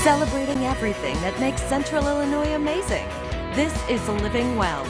celebrating everything that makes Central Illinois amazing. This is Living Well.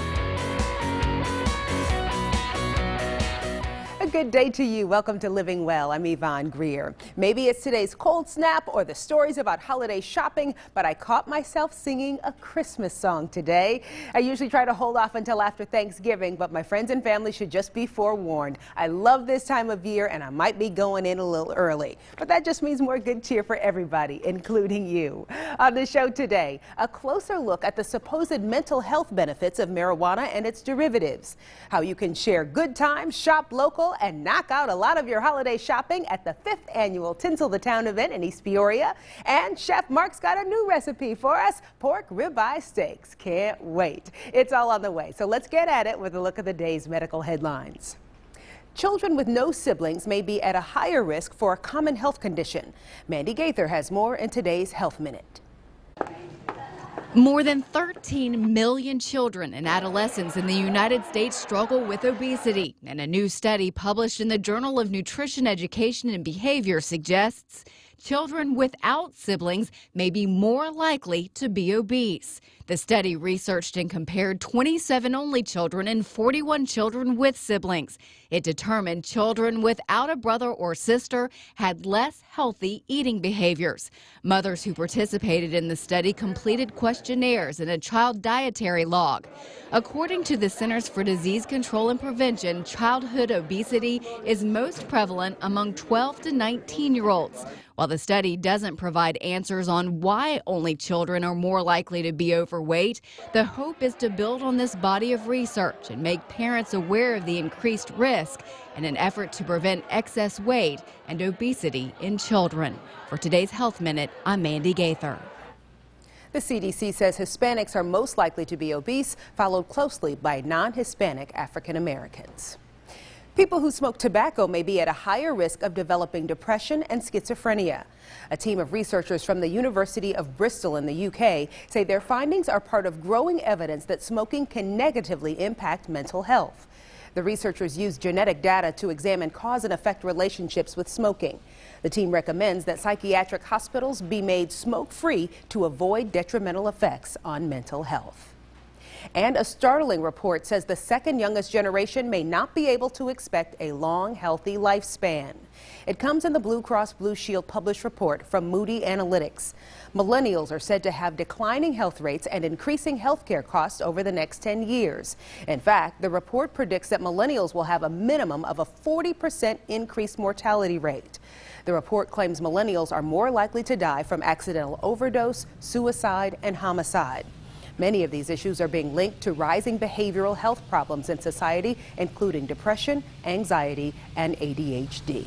A good day to you. Welcome to Living Well. I'm Yvonne Greer. Maybe it's today's cold snap or the stories about holiday shopping, but I caught myself singing a Christmas song today. I usually try to hold off until after Thanksgiving, but my friends and family should just be forewarned. I love this time of year and I might be going in a little early, but that just means more good cheer for everybody, including you. On the show today, a closer look at the supposed mental health benefits of marijuana and its derivatives, how you can share good times, shop local, and knock out a lot of your holiday shopping at the 5th annual Tinsel the Town event in East Peoria. And Chef Mark's got a new recipe for us, pork ribeye steaks. Can't wait. It's all on the way. So let's get at it with a look at the day's medical headlines. Children with no siblings may be at a higher risk for a common health condition. Mandy Gaither has more in today's Health Minute. More than 13 million children and adolescents in the United States struggle with obesity, and a new study published in the Journal of Nutrition, Education, and Behavior suggests children without siblings may be more likely to be obese. The study researched and compared 27 only children and 41 children with siblings. It determined children without a brother or sister had less healthy eating behaviors. Mothers who participated in the study completed questionnaires and a child dietary log. According to the Centers for Disease Control and Prevention, childhood obesity is most prevalent among 12 to 19-year-olds. While the study doesn't provide answers on why only children are more likely to be overweight, the hope is to build on this body of research and make parents aware of the increased risk in an effort to prevent excess weight and obesity in children. For today's Health Minute, I'm Mandy Gaither. The CDC says Hispanics are most likely to be obese, followed closely by non-Hispanic African Americans. People who smoke tobacco may be at a higher risk of developing depression and schizophrenia. A team of researchers from the University of Bristol in the UK say their findings are part of growing evidence that smoking can negatively impact mental health. The researchers used genetic data to examine cause and effect relationships with smoking. The team recommends that psychiatric hospitals be made smoke-free to avoid detrimental effects on mental health. And a startling report says the second youngest generation may not be able to expect a long, healthy lifespan. It comes in the Blue Cross Blue Shield published report from Moody Analytics. Millennials are said to have declining health rates and increasing health care costs over the next 10 years. In fact, the report predicts that millennials will have a minimum of a 40% increased mortality rate. The report claims millennials are more likely to die from accidental overdose, suicide, and homicide. Many of these issues are being linked to rising behavioral health problems in society, including depression, anxiety, and ADHD.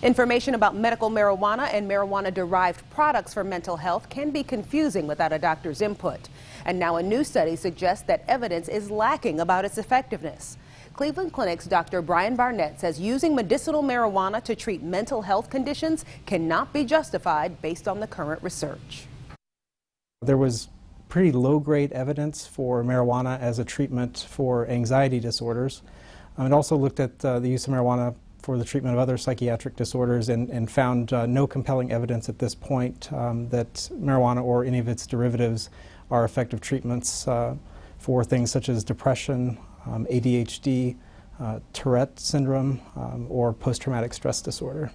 Information about medical marijuana and marijuana-derived products for mental health can be confusing without a doctor's input. And now a new study suggests that evidence is lacking about its effectiveness. Cleveland Clinic's Dr. Brian Barnett says using medicinal marijuana to treat mental health conditions cannot be justified based on the current research. There was pretty low-grade evidence for marijuana as a treatment for anxiety disorders. It also looked at the use of marijuana for the treatment of other psychiatric disorders and found no compelling evidence at this point that marijuana or any of its derivatives are effective treatments for things such as depression, ADHD, Tourette syndrome, or post-traumatic stress disorder.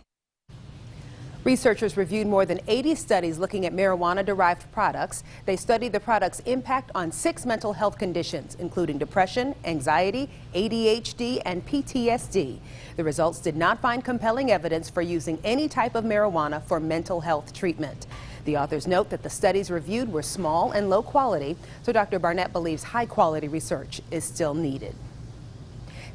Researchers reviewed more than 80 studies looking at marijuana-derived products. They studied the product's impact on 6 mental health conditions, including depression, anxiety, ADHD, and PTSD. The results did not find compelling evidence for using any type of marijuana for mental health treatment. The authors note that the studies reviewed were small and low quality, so Dr. Barnett believes high-quality research is still needed.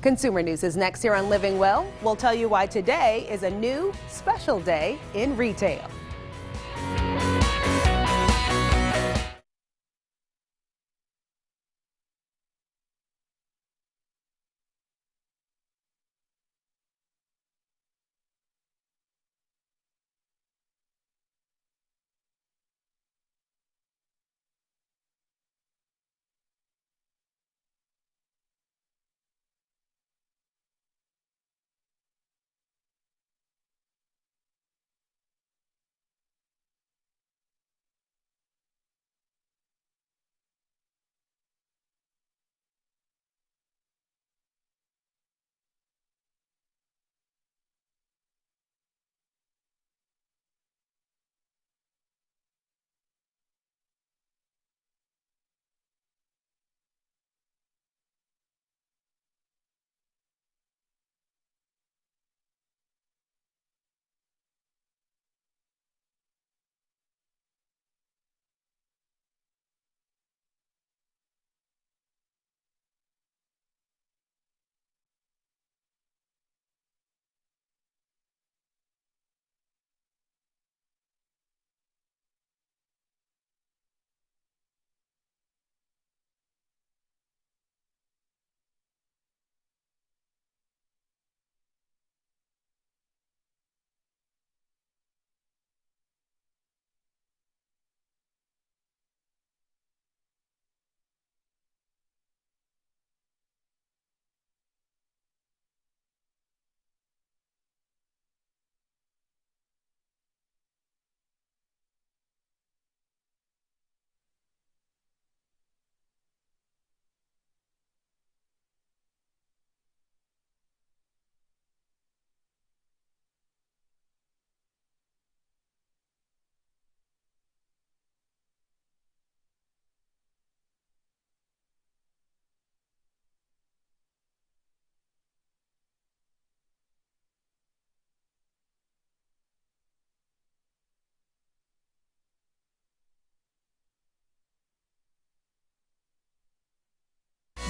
Consumer News is next here on Living Well. We'll tell you why today is a new special day in retail.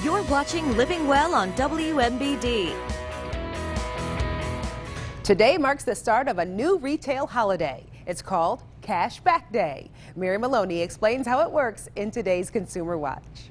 You're watching Living Well on WMBD. Today marks the start of a new retail holiday. It's called Cash Back Day. Mary Maloney explains how it works in today's Consumer Watch.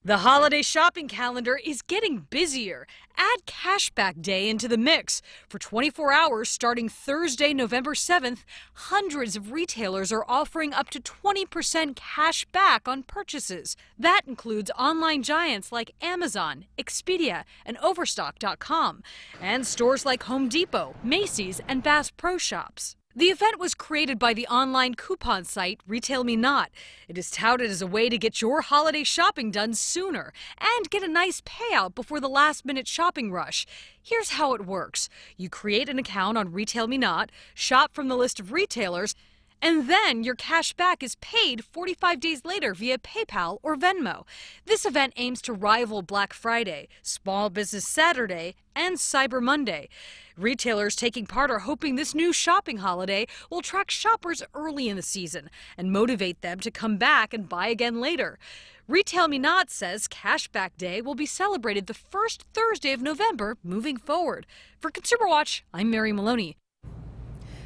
The holiday shopping calendar is getting busier. Add Cashback Day into the mix. For 24 hours starting Thursday, November 7th, hundreds of retailers are offering up to 20% cash back on purchases. That includes online giants like Amazon, Expedia, and Overstock.com, and stores like Home Depot, Macy's, and Bass Pro Shops. The event was created by the online coupon site Retail Me Not. It is touted as a way to get your holiday shopping done sooner and get a nice payout before the last-minute shopping rush. Here's how it works. You create an account on Retail Me Not, shop from the list of retailers, and then your cash back is paid 45 days later via PayPal or Venmo. This event aims to rival Black Friday, Small Business Saturday, and Cyber Monday. Retailers taking part are hoping this new shopping holiday will attract shoppers early in the season and motivate them to come back and buy again later. Retail Me Not says Cashback Day will be celebrated the first Thursday of November moving forward. For Consumer Watch, I'm Mary Maloney.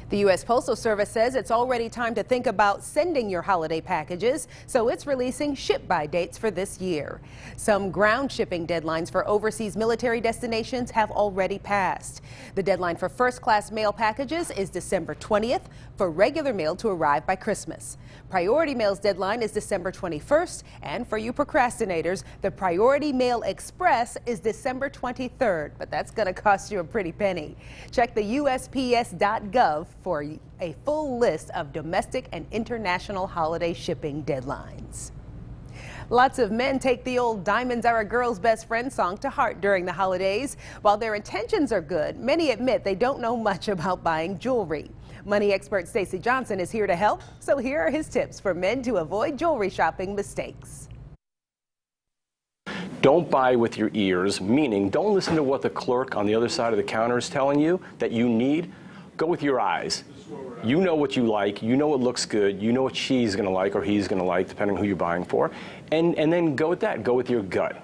The U.S. Postal Service says it's already time to think about sending your holiday packages, so it's releasing ship-by dates for this year. Some ground shipping deadlines for overseas military destinations have already passed. The deadline for first-class mail packages is December 20th, for regular mail to arrive by Christmas. Priority mail's deadline is December 21st, and for you procrastinators, the Priority Mail Express is December 23rd, but that's going to cost you a pretty penny. Check the USPS.gov for a full list of domestic and international holiday shipping deadlines. Lots of men take the old "Diamonds Are a Girl's Best Friend" song to heart during the holidays. While their intentions are good, many admit they don't know much about buying jewelry. Money expert Stacey Johnson is here to help, so here are his tips for men to avoid jewelry shopping mistakes. Don't buy with your ears, meaning don't listen to what the clerk on the other side of the counter is telling you that you need. Go with your eyes. You know what you like, you know what looks good, you know what she's going to like or he's going to like, depending on who you're buying for, and then go with that. Go with your gut.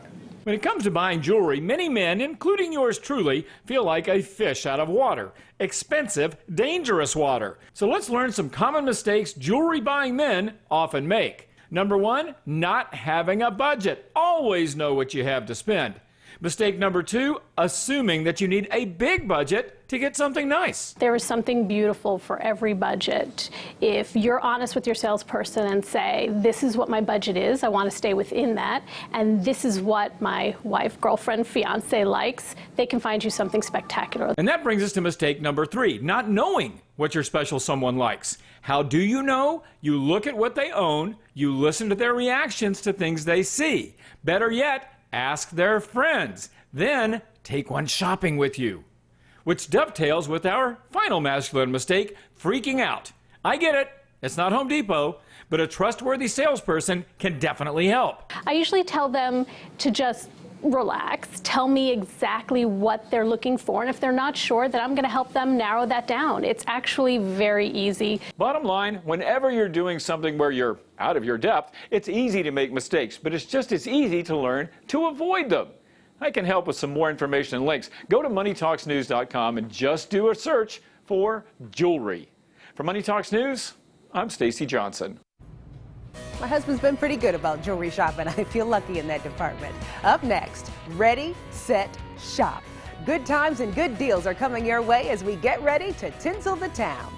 When it comes to buying jewelry, many men, including yours truly, feel like a fish out of water. Expensive, dangerous water. So let's learn some common mistakes jewelry buying men often make. Number one, not having a budget. Always know what you have to spend. Mistake number two, assuming that you need a big budget to get something nice. There is something beautiful for every budget. If you're honest with your salesperson and say, this is what my budget is, I want to stay within that, and this is what my wife, girlfriend, fiance likes, they can find you something spectacular. And that brings us to mistake number three, not knowing what your special someone likes. How do you know? You look at what they own, you listen to their reactions to things they see. Better yet, ask their friends. Then take one shopping with you. Which dovetails with our final masculine mistake, freaking out. I get it, it's not Home Depot, but a trustworthy salesperson can definitely help. I usually tell them to just relax, tell me exactly what they're looking for, and if they're not sure, then I'm going to help them narrow that down. It's actually very easy. Bottom line, whenever you're doing something where you're out of your depth, it's easy to make mistakes, but it's just as easy to learn to avoid them. I can help with some more information and links. Go to moneytalksnews.com and just do a search for jewelry. For Money Talks News, I'm Stacey Johnson. My husband's been pretty good about jewelry shopping. I feel lucky in that department. Up next, ready, set, shop. Good times and good deals are coming your way as we get ready to tinsel the town.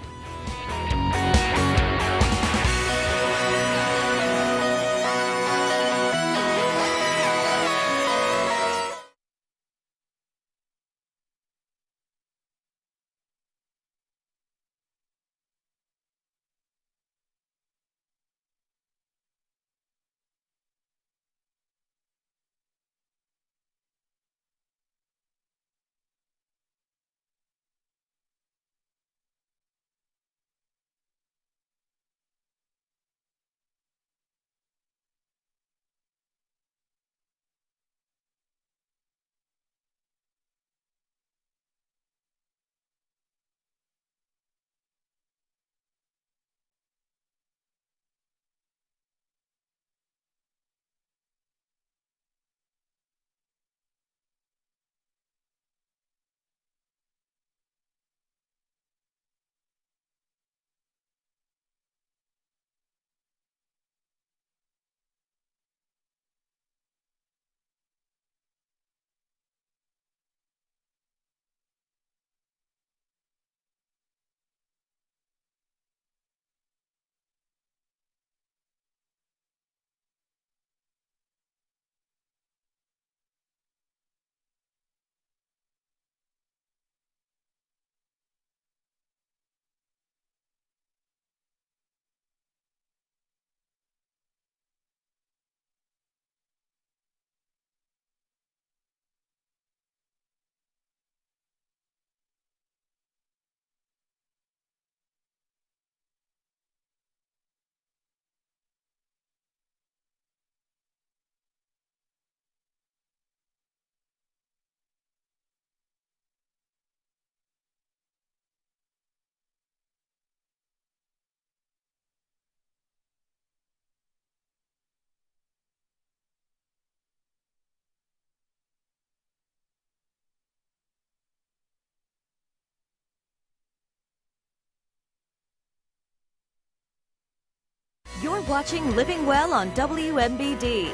You're watching Living Well on WMBD.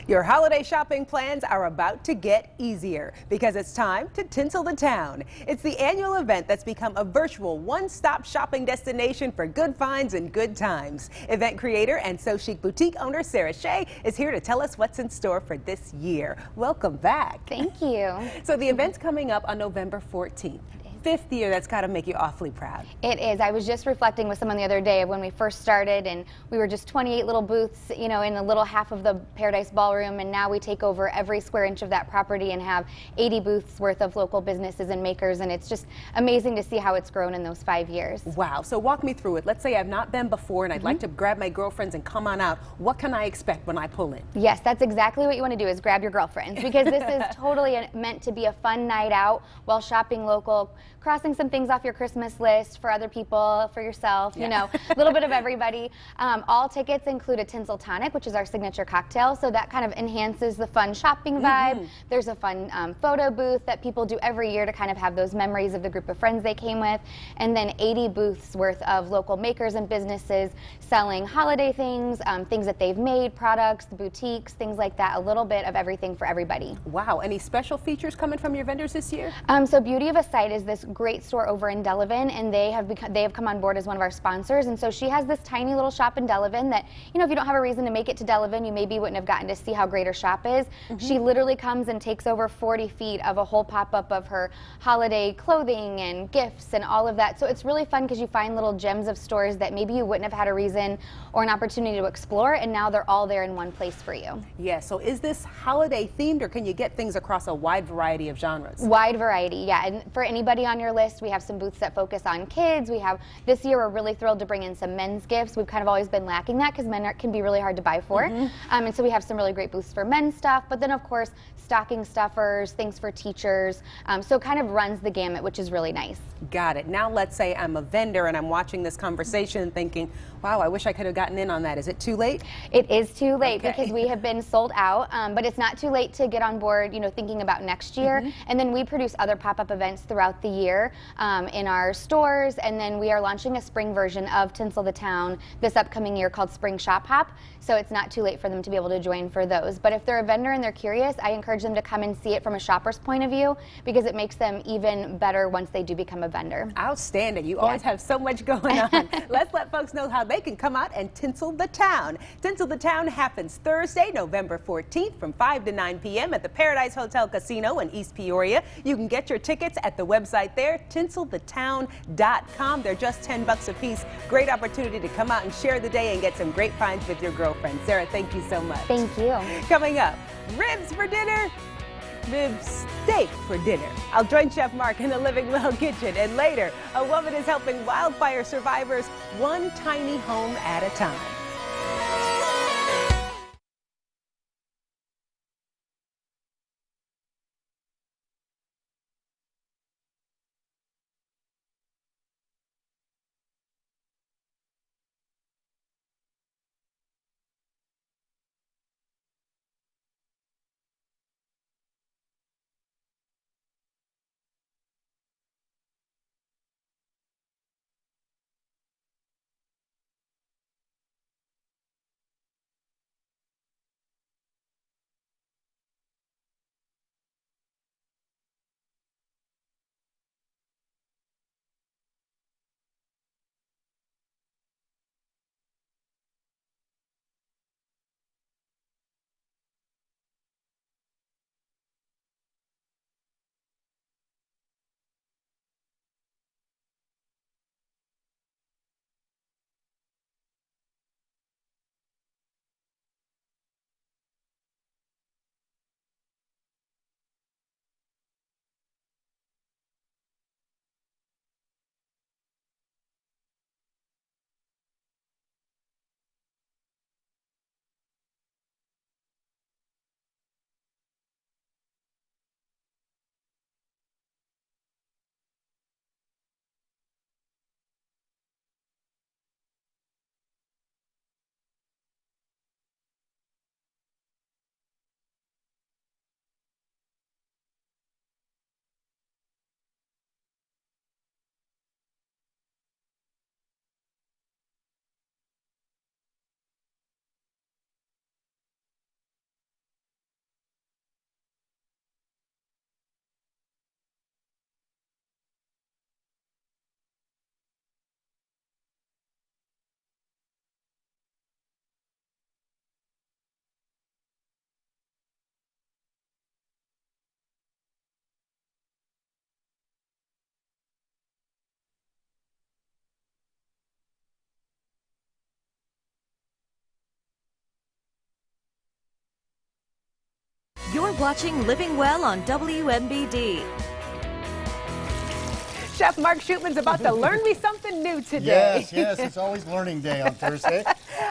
Your holiday shopping plans are about to get easier because it's time to tinsel the town. It's the annual event that's become a virtual one-stop shopping destination for good finds and good times. Event creator and So Chic boutique owner Sarah Shea is here to tell us what's in store for this year. Welcome back. Thank you. So the event's coming up on November 14th. 5th year, that's got to make you awfully proud. It is. I was just reflecting with someone the other day of when we first started, and we were just 28 little booths, you know, in a little half of the Paradise Ballroom, and now we take over every square inch of that property and have 80 booths worth of local businesses and makers, and it's just amazing to see how it's grown in those 5 years. Wow. So walk me through it. Let's say I've not been before and I'd like to grab my girlfriends and come on out. What can I expect when I pull in? Yes, that's exactly what you want to do, is grab your girlfriends, because this is totally meant to be a fun night out while shopping local, crossing some things off your Christmas list for other people, for yourself, you know, a little bit of everybody. All tickets include a tinsel tonic, which is our signature cocktail, so that kind of enhances the fun shopping vibe. There's a fun photo booth that people do every year to kind of have those memories of the group of friends they came with, and then 80 booths worth of local makers and businesses selling holiday things, things that they've made, products, boutiques, things like that, a little bit of everything for everybody. Wow. Any special features coming from your vendors this year? So Beauty of a Sight is this great store over in Delavan, and they have come on board as one of our sponsors, and so she has this tiny little shop in Delavan that, you know, if you don't have a reason to make it to Delavan, you maybe wouldn't have gotten to see how great her shop is. She literally comes and takes over 40 feet of a whole pop-up of her holiday clothing and gifts and all of that, so it's really fun because you find little gems of stores that maybe you wouldn't have had a reason or an opportunity to explore, and now they're all there in one place for you. Yeah, so is this holiday themed, or can you get things across a wide variety of genres? Wide variety, yeah, and for anybody on your list, we have some booths that focus on kids. We have, this year we're really thrilled to bring in some men's gifts. We've kind of always been lacking that because men can be really hard to buy for. And so we have some really great booths for men's stuff, but then of course stocking stuffers, things for teachers. So it kind of runs the gamut, which is really nice. Got it. Now let's say I'm a vendor and I'm watching this conversation and thinking, wow, I wish I could have gotten in on that. Is it too late? It is too late because we have been sold out, but it's not too late to get on board, you know, thinking about next year. And then we produce other pop-up events throughout the year in our stores, and then we are launching a spring version of Tinsel the Town this upcoming year called Spring Shop Hop, so it's not too late for them to be able to join for those. But if they're a vendor and they're curious, I encourage them to come and see it from a shopper's point of view, because it makes them even better once they do become a vendor. Outstanding. You always have so much going on. Let's let folks know how they can come out and tinsel the town. Tinsel the Town happens Thursday, November 14th from 5 to 9 p.m. at the Paradise Hotel Casino in East Peoria. You can get your tickets at the website there, tinselthetown.com. They're just $10 a piece. Great opportunity to come out and share the day and get some great finds with your girlfriend. Sarah, thank you so much. Thank you. Coming up, ribs for dinner, rib steak for dinner. I'll join Chef Mark in the Living Well kitchen, and later, a woman is helping wildfire survivors one tiny home at a time. You're watching Living Well on WMBD. Chef Mark Shootman's about to learn me something new today. Yes, it's always learning day on Thursday.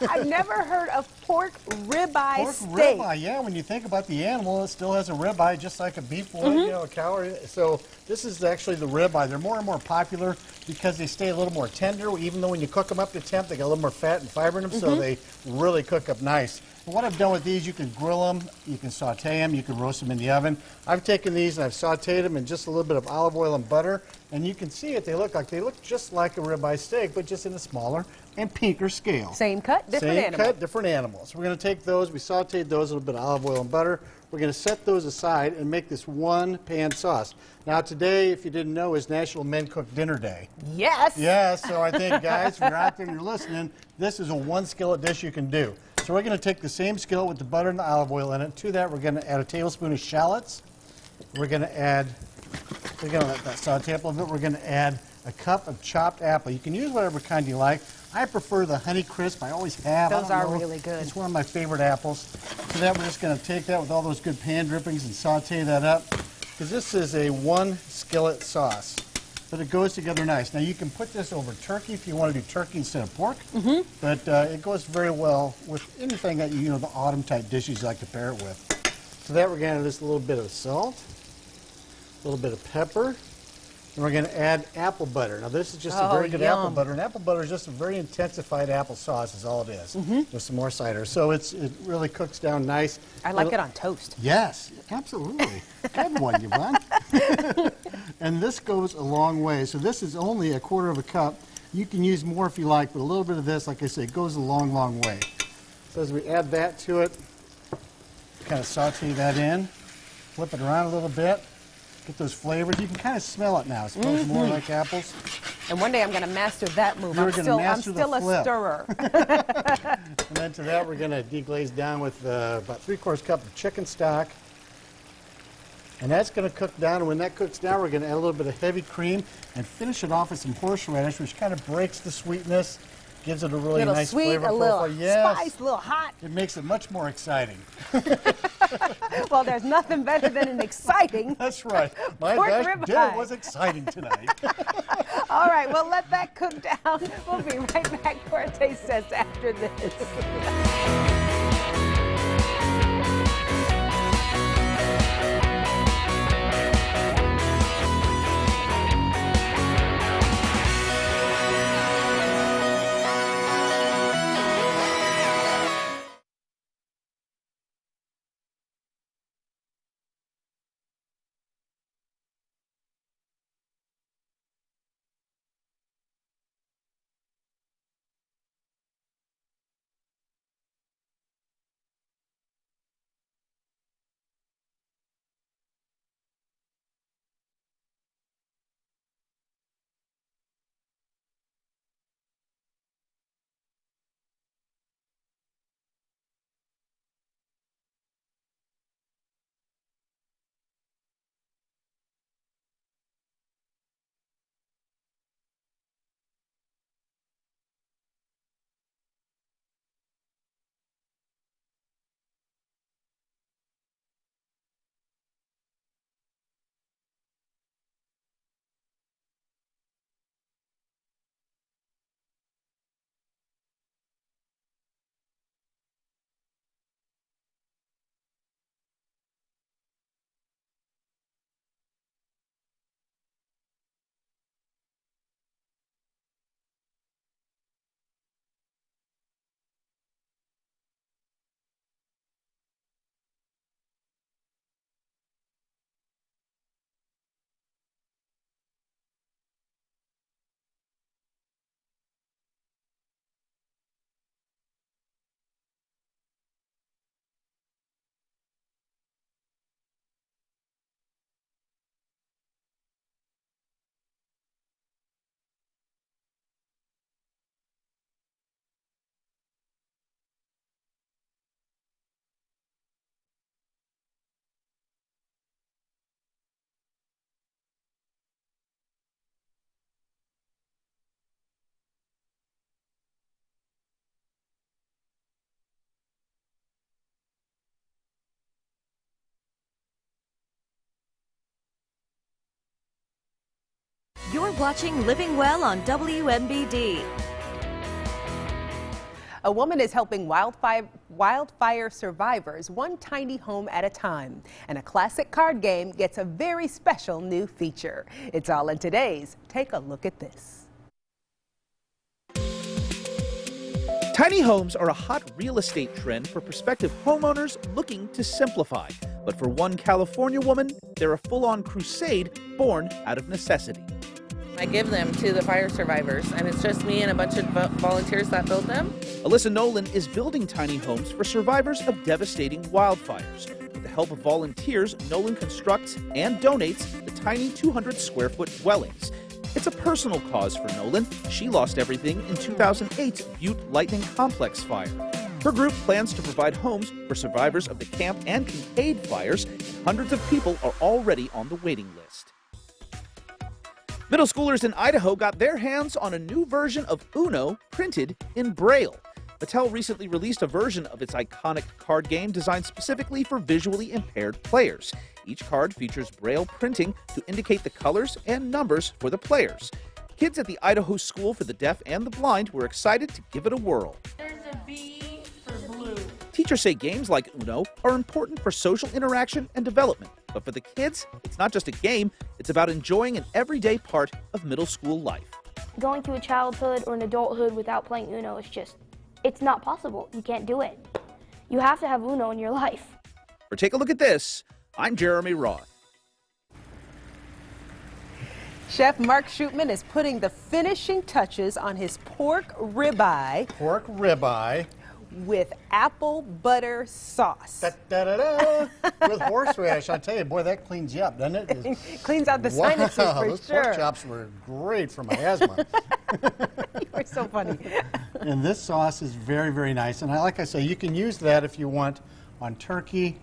I've never heard of pork ribeye steak. Ribeye, yeah, when you think about the animal, it still has a ribeye just like a beef would, you know, a cow. So this is actually the ribeye. They're more and more popular because they stay a little more tender, even though when you cook them up to temp, they got a little more fat and fiber in them, so they really cook up nice. And what I've done with these, you can grill them, you can saute them, you can roast them in the oven. I've taken these and I've sauteed them in just a little bit of olive oil and butter, and you can see it. They look just like a ribeye steak, but just in a smaller and pinker scale. Same cut, different animal. Same cut, different animals. We're going to take those, we sauteed those, a little bit of olive oil and butter. We're going to set those aside and make this one pan sauce. Now today, if you didn't know, is National Men Cook Dinner Day. Yes. Yeah, so I think, guys, if you're out there and you're listening, this is a one skillet dish you can do. So we're going to take the same skillet with the butter and the olive oil in it. To that, we're going to add a tablespoon of shallots. We're going to let that saute up a little bit. We're going to add a cup of chopped apple. You can use whatever kind you like. I prefer the Honey Crisp. I always have. Those are really good. It's one of my favorite apples. To that, we're just going to take that with all those good pan drippings and saute that up, because this is a one skillet sauce, but it goes together nice. Now you can put this over turkey if you want to do turkey instead of pork, but it goes very well with anything that you know, the autumn type dishes you like to pair it with. To that, we're going to add just a little bit of salt, a little bit of pepper, and we're going to add apple butter. Now this is just a very good apple butter, and apple butter is just a very intensified apple sauce is all it is, with some more cider. So it really cooks down nice. I like it on toast. Yes, absolutely. Good one, Yvonne. And this goes a long way. So this is only a quarter of a cup. You can use more if you like, but a little bit of this, like I say, goes a long, long way. So as we add that to it, kind of saute that in, flip it around a little bit. Get those flavors. You can kind of smell it now. It smells more like apples. And one day I'm going to master that move. I'm still a stirrer. And then to that, we're going to deglaze down with about 3/4 cup of chicken stock. And that's going to cook down. And when that cooks down, we're going to add a little bit of heavy cream and finish it off with some horseradish, which kind of breaks the sweetness, gives it a really nice sweet, flavor a little profile. spice, a little hot. It makes it much more exciting. Well, there's nothing better than an exciting. That's right. My pork gosh, ribeye. dinner was exciting tonight. All right, well, let that cook down. We'll be right back for a taste test after this. You're watching Living Well on WMBD. A woman is helping wildfire survivors one tiny home at a time. And a classic card game gets a very special new feature. It's all in today's Take a Look at This. Tiny homes are a hot real estate trend for prospective homeowners looking to simplify. But for one California woman, they're a full-on crusade born out of necessity. I give them to the fire survivors, and it's just me and a bunch of volunteers that build them. Alyssa Nolan is building tiny homes for survivors of devastating wildfires. With the help of volunteers, Nolan constructs and donates the tiny 200-square-foot dwellings. It's a personal cause for Nolan. She lost everything in 2008's Butte Lightning Complex fire. Her group plans to provide homes for survivors of the Camp and Kincaid fires. Hundreds of people are already on the waiting list. Middle schoolers in Idaho got their hands on a new version of Uno printed in Braille. Mattel recently released a version of its iconic card game designed specifically for visually impaired players. Each card features Braille printing to indicate the colors and numbers for the players. Kids at the Idaho School for the Deaf and the Blind were excited to give it a whirl. There's a B for blue. Teachers say games like Uno are important for social interaction and development. But for the kids, it's not just a game, it's about enjoying an everyday part of middle school life. Going through a childhood or an adulthood without playing Uno is just, it's not possible. You can't do it. You have to have Uno in your life. For Take a Look at This, I'm Jeremy Roth. Chef Mark Shootman is putting the finishing touches on his pork ribeye. Pork ribeye. With apple butter sauce. Da-da-da-da. With horseradish. I tell you, boy, that cleans you up, doesn't it? Cleans out the sinuses for those sure. Pork chops were great for my asthma. You were so funny. And this sauce is very, very nice. And like I say, you can use that if you want on turkey.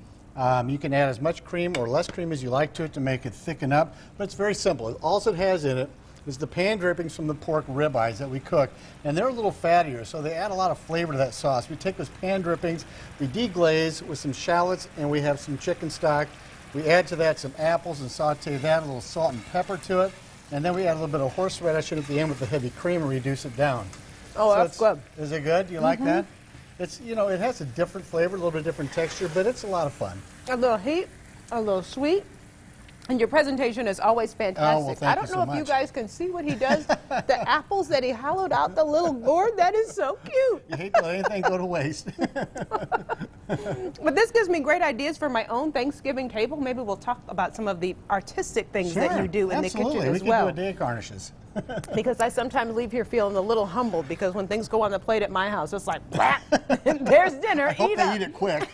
You can add as much cream or less cream as you like to it to make it thicken up. But it's very simple. All it has in it is the pan drippings from the pork ribeyes that we cook. And they're a little fattier, so they add a lot of flavor to that sauce. We take those pan drippings, we deglaze with some shallots, and we have some chicken stock. We add to that some apples and saute that, a little salt and pepper to it. And then we add a little bit of horseradish at the end with the heavy cream and reduce it down. Oh, so that's good. Is it good? Do you like that? It's, you know, it has a different flavor, a little bit different texture, but it's a lot of fun. A little heat, a little sweet. And your presentation is always fantastic. Oh, well, thank I don't you know so if you much. guys can see what he does. The apples that he hollowed out the little gourd, that is so cute. You hate to let anything go to waste. But this gives me great ideas for my own Thanksgiving table. Maybe we'll talk about some of the artistic things that you do in the kitchen as well. We can do a day of garnishes. Because I sometimes leave here feeling a little humbled because when things go on the plate at my house, it's like, there's dinner, I hope eat they up. eat it quick.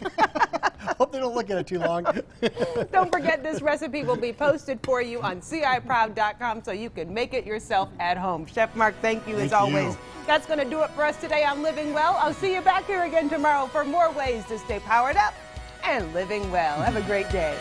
Hope they don't look at it too long. Don't forget, this recipe will be posted for you on CIProud.com so you can make it yourself at home. Chef Mark, thank you as always. That's going to do it for us today on Living Well. I'll see you back here again tomorrow for more ways to stay powered up and living well. Have a great day.